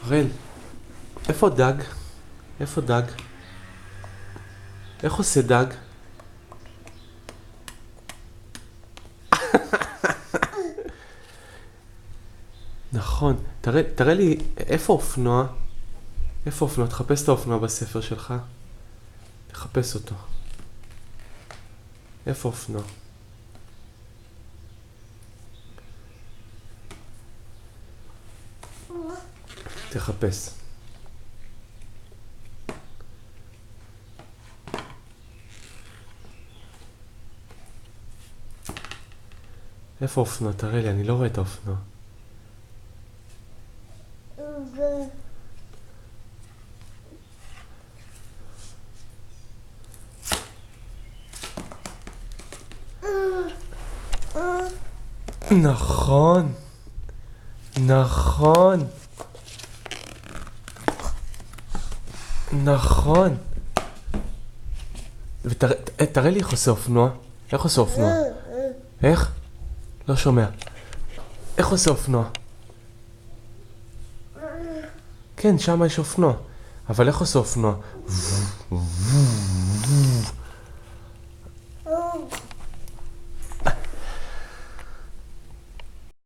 הראל, איפה דג? איפה דג? איך עושה דג? נכון, תראה לי, איפה אופנוע? איפה אופנוע? תחפש את האופנוע בספר שלך. תחפש אותו. איפה אופנוע? תחפש. איפה אופנוע? תראה לי, אני לא רואה את האופנוע. נכון. נכון. נכון. ותראה לי איך עושה אופנוע. איך עושה אופנוע? איך? לא שומע. איך עושה אופנוע? כן, שם יש אופנוע. אבל איך עושה אופנוע?